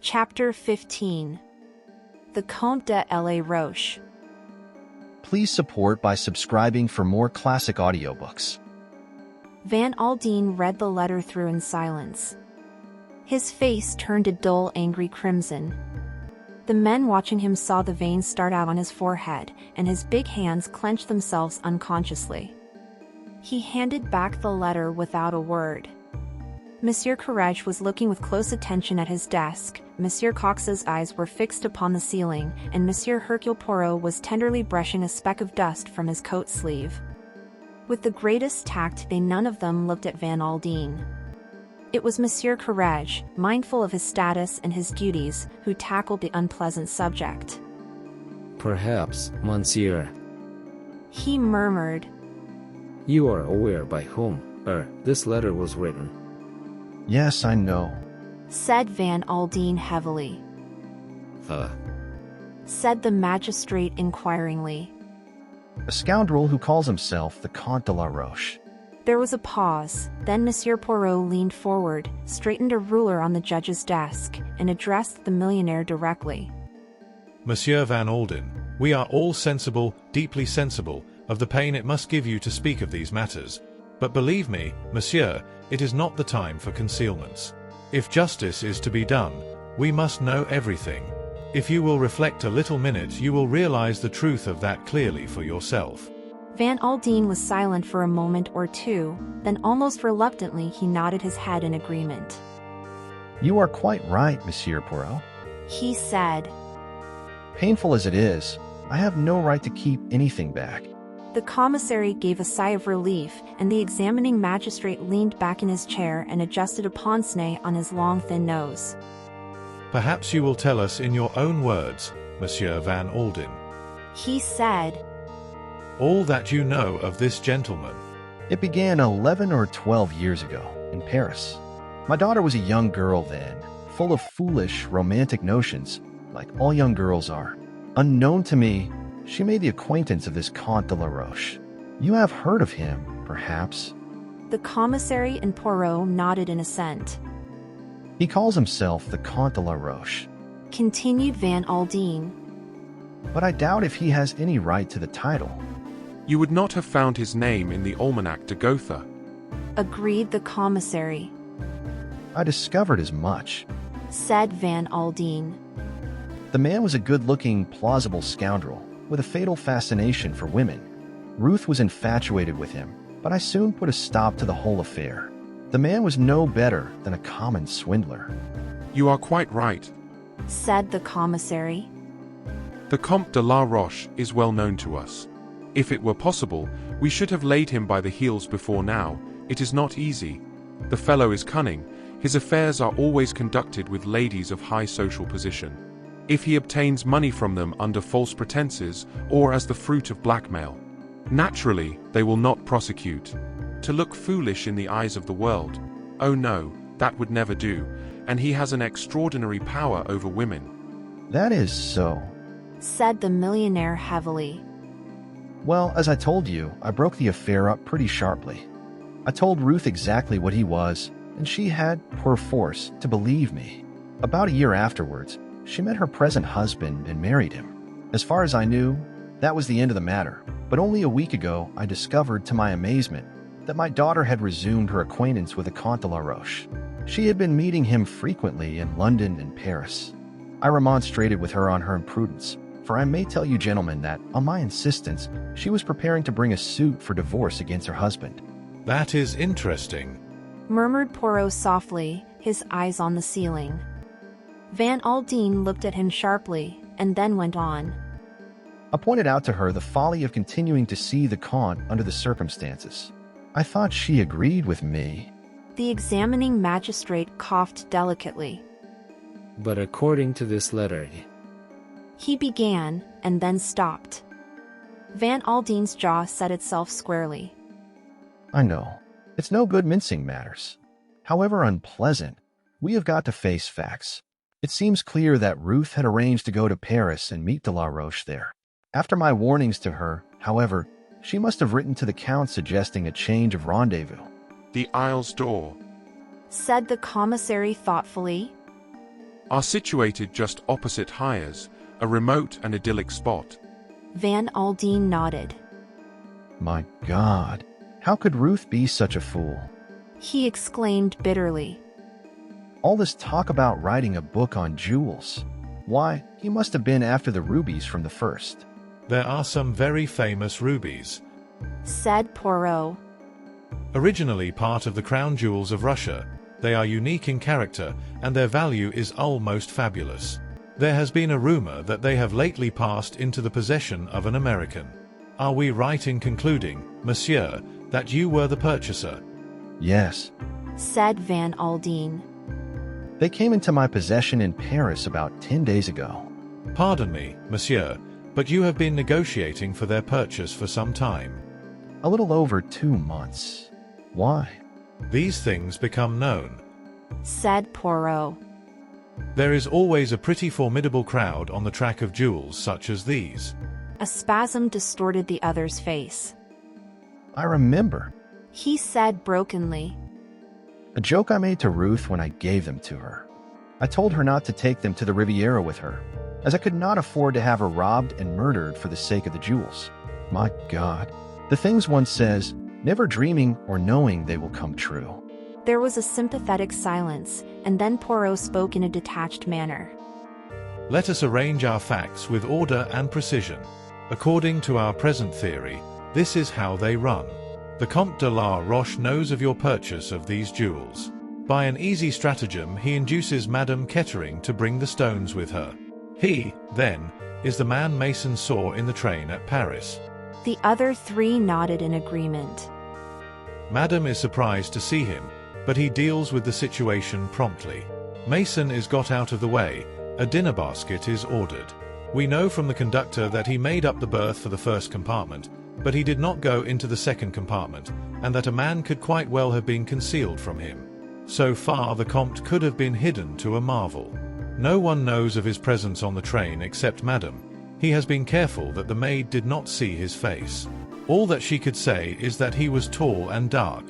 Chapter 15. The Comte de la Roche. Please support by subscribing for more classic audiobooks. Van Aldine read the letter through in silence. His face turned a dull, angry crimson. The men watching him saw the veins start out on his forehead, and his big hands clenched themselves unconsciously. He handed back the letter without a word. Monsieur Courage was looking with close attention at his desk, Monsieur Cox's eyes were fixed upon the ceiling, and Monsieur Hercule Poirot was tenderly brushing a speck of dust from his coat sleeve. With the greatest tact, they none of them looked at Van Aldine. It was Monsieur Courage, mindful of his status and his duties, who tackled the unpleasant subject. Perhaps, monsieur, he murmured. You are aware by whom, this letter was written. Yes, I know, said Van Aldine heavily. Said the magistrate inquiringly. a scoundrel who calls himself the Comte de la Roche. There was a pause, then Monsieur Poirot leaned forward, straightened a ruler on the judge's desk, and addressed the millionaire directly. Monsieur Van Aldine, we are all sensible, deeply sensible, of the pain it must give you to speak of these matters. But believe me, monsieur, it is not the time for concealments. If justice is to be done, we must know everything. If you will reflect a little minute, you will realize the truth of that clearly for yourself. Van Aldine was silent for a moment or two, then almost reluctantly he nodded his head in agreement. You are quite right, Monsieur Poirot. He said. Painful as it is, I have no right to keep anything back. The commissary gave a sigh of relief, and the examining magistrate leaned back in his chair and adjusted a pince-nez on his long thin nose. Perhaps you will tell us in your own words, Monsieur Van Aldine, he said, all that you know of this gentleman. It began 11 or 12 years ago, in Paris. My daughter was a young girl then, full of foolish, romantic notions, like all young girls are. Unknown to me, she made the acquaintance of this Comte de la Roche. You have heard of him, perhaps? The commissary and Poirot nodded in assent. He calls himself the Comte de la Roche, continued Van Aldine. but I doubt if he has any right to the title. You would not have found his name in the Almanach de Gotha, agreed the commissary. I discovered as much. Said Van Aldine. The man was a good-looking, plausible scoundrel, with a fatal fascination for women. Ruth was infatuated with him, but I soon put a stop to the whole affair. The man was no better than a common swindler. You are quite right. Said the commissary. The Comte de la Roche is well known to us. If it were possible, we should have laid him by the heels before now. It is not easy. The fellow is cunning. His affairs are always conducted with ladies of high social position. If he obtains money from them under false pretenses or as the fruit of blackmail, naturally they will not prosecute. To look foolish in the eyes of the world, oh no, that would never do, and he has an extraordinary power over women. That is so. Said the millionaire heavily. Well, as I told you, I broke the affair up pretty sharply. I told Ruth exactly what he was, and she had, perforce, to believe me. About a year afterwards, she met her present husband and married him. As far as I knew, that was the end of the matter, but only a week ago I discovered, to my amazement, that my daughter had resumed her acquaintance with the Comte de la Roche. She had been meeting him frequently in London and Paris. I remonstrated with her on her imprudence, for I may tell you gentlemen that, on my insistence, she was preparing to bring a suit for divorce against her husband. That is interesting, murmured Poirot softly, his eyes on the ceiling. Van Aldine looked at him sharply, and then went on. I pointed out to her the folly of continuing to see the Comte under the circumstances. I thought she agreed with me. The examining magistrate coughed delicately. but according to this letter, He began, and then stopped. Van Aldine's jaw set itself squarely. I know. It's no good mincing matters. However unpleasant, we have got to face facts. It seems clear that Ruth had arranged to go to Paris and meet de la Roche there. After my warnings to her, however, she must have written to the Count suggesting a change of rendezvous. The Isle's door, Said the commissary thoughtfully. are situated just opposite Hyères, a remote and idyllic spot. Van Aldine nodded. My God, how could Ruth be such a fool? He exclaimed bitterly. All this talk about writing a book on jewels. Why, he must have been after the rubies from the first. There are some very famous rubies. Said Poirot. Originally part of the crown jewels of Russia, they are unique in character and their value is almost fabulous. There has been a rumor that they have lately passed into the possession of an American. Are we right in concluding, monsieur, that you were the purchaser? Yes. Said Van Aldine. They came into my possession in Paris about 10 days ago. Pardon me, monsieur, but you have been negotiating for their purchase for some time. A little over 2 months. Why? These things become known. Said Poirot. There is always a pretty formidable crowd on the track of jewels such as these. A spasm distorted the other's face. I remember. He said brokenly. A joke I made to Ruth when I gave them to her. I told her not to take them to the Riviera with her, as I could not afford to have her robbed and murdered for the sake of the jewels. My God, the things one says, never dreaming or knowing they will come true. There was a sympathetic silence, and then Poirot spoke in a detached manner. Let us arrange our facts with order and precision. According to our present theory, this is how they run. The Comte de la Roche knows of your purchase of these jewels. By an easy stratagem he induces Madame Kettering to bring the stones with her. He, then, is the man Mason saw in the train at Paris. The other three nodded in agreement. Madame is surprised to see him, but he deals with the situation promptly. Mason is got out of the way, a dinner basket is ordered. We know from the conductor that he made up the berth for the first compartment, but he did not go into the second compartment, and that a man could quite well have been concealed from him. So far the Comte could have been hidden to a marvel. No one knows of his presence on the train except Madame. He has been careful that the maid did not see his face. All that she could say is that he was tall and dark.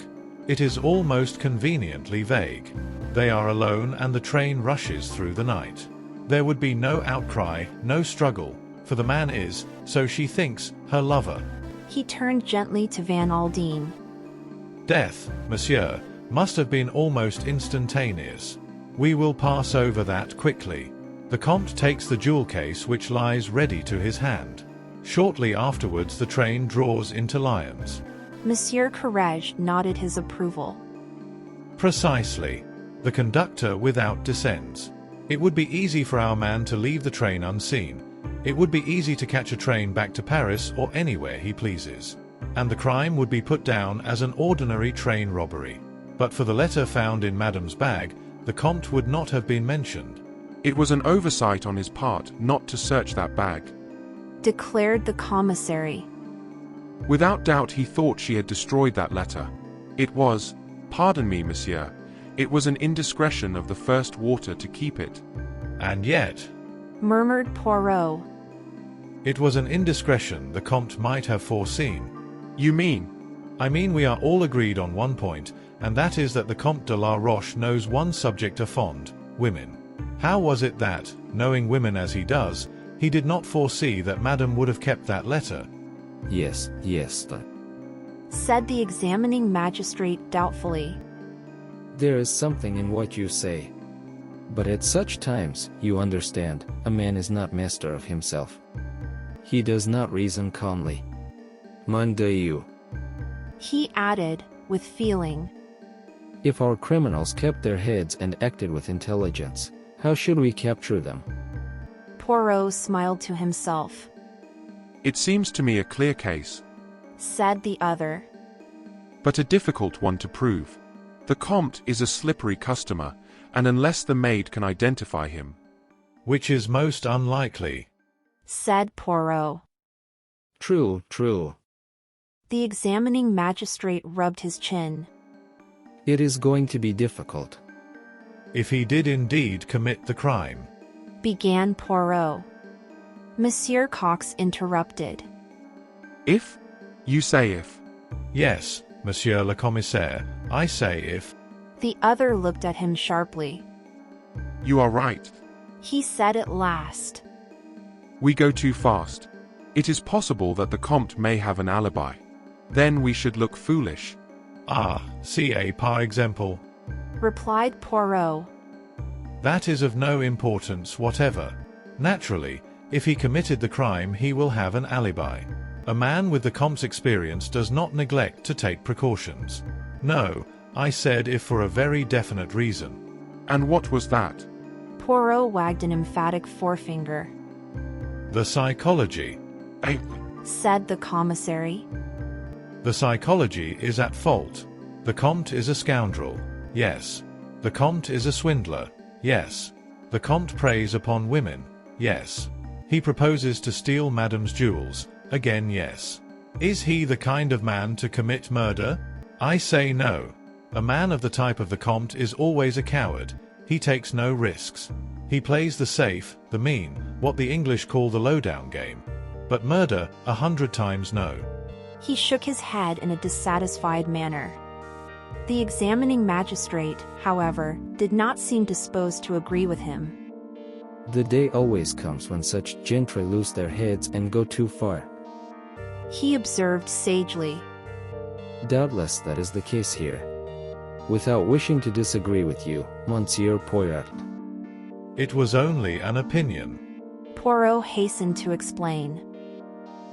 It is almost conveniently vague. They are alone and the train rushes through the night. There would be no outcry, no struggle, for the man is, so she thinks, her lover. He turned gently to Van Aldine. Death, monsieur, must have been almost instantaneous. We will pass over that quickly. The Comte takes the jewel case which lies ready to his hand. Shortly afterwards the train draws into Lyons. Monsieur Courage nodded his approval. Precisely. The conductor without descends. It would be easy for our man to leave the train unseen. It would be easy to catch a train back to Paris or anywhere he pleases. And the crime would be put down as an ordinary train robbery. But for the letter found in Madame's bag, the Comte would not have been mentioned. It was an oversight on his part not to search that bag. Declared the commissary. Without doubt he thought she had destroyed that letter. It was, pardon me, monsieur, it was an indiscretion of the first water to keep it. And yet, murmured Poirot. It was an indiscretion the Comte might have foreseen. You mean? I mean we are all agreed on one point, and that is that the Comte de la Roche knows one subject a fond, women. How was it that, knowing women as he does, he did not foresee that Madame would have kept that letter? Yes, said the examining magistrate doubtfully. there is something in what you say. But at such times, you understand, a man is not master of himself. He does not reason calmly. Mon Dieu. He added, with feeling. If our criminals kept their heads and acted with intelligence, how should we capture them? Poirot smiled to himself. It seems to me a clear case, Said the other. but a difficult one to prove. The Comte is a slippery customer, and unless the maid can identify him. Which is most unlikely. Said Poirot. True. The examining magistrate rubbed his chin. It is going to be difficult. If he did indeed commit the crime. Began Poirot. Monsieur Cox interrupted. If? You say if. Yes, Monsieur le Commissaire, I say if. The other looked at him sharply. You are right. he said at last. We go too fast. It is possible that the Comte may have an alibi. Then we should look foolish. Ah, see par example. Replied Poirot. That is of no importance whatever. Naturally, if he committed the crime he will have an alibi. A man with the Comte's experience does not neglect to take precautions. No, I said if for a very definite reason. And what was that? Poirot wagged an emphatic forefinger. The psychology. Said the commissary. The psychology is at fault. The Comte is a scoundrel. Yes. The Comte is a swindler. Yes. The Comte preys upon women. Yes. He proposes to steal Madame's jewels. Again yes. Is he the kind of man to commit murder? I say no. A man of the type of the Comte is always a coward. He takes no risks. He plays the safe, the mean, what the English call the lowdown game. But murder, 100 times no. He shook his head in a dissatisfied manner. The examining magistrate, however, did not seem disposed to agree with him. The day always comes when such gentry lose their heads and go too far. He observed sagely. Doubtless that is the case here. Without wishing to disagree with you, Monsieur Poirot. It was only an opinion. Poirot hastened to explain.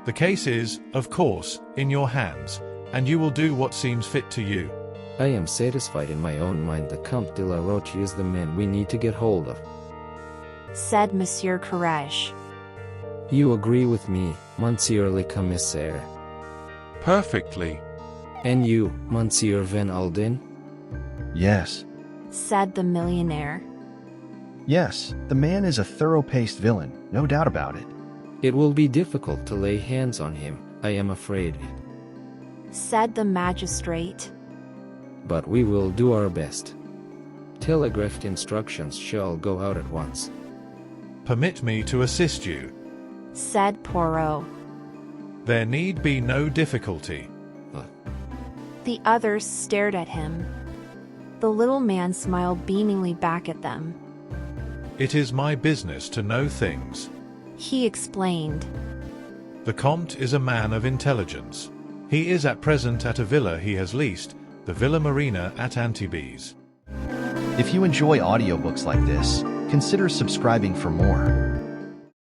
The case is, of course, in your hands, and you will do what seems fit to you. I am satisfied in my own mind that Comte de la Roche is the man we need to get hold of. Said Monsieur Courage. You agree with me, Monsieur le Commissaire? Perfectly. And you, Monsieur Van Alden? Yes. Said the millionaire. Yes, the man is a thorough-paced villain, no doubt about it. It will be difficult to lay hands on him, I am afraid. Said the magistrate. But we will do our best. Telegraphed instructions shall go out at once. Permit me to assist you. Said Poirot. There need be no difficulty. The others stared at him. The little man smiled beamingly back at them. It is my business to know things. He explained. The Comte is a man of intelligence. He is at present at a villa he has leased, the Villa Marina at Antibes. If you enjoy audiobooks like this, consider subscribing for more.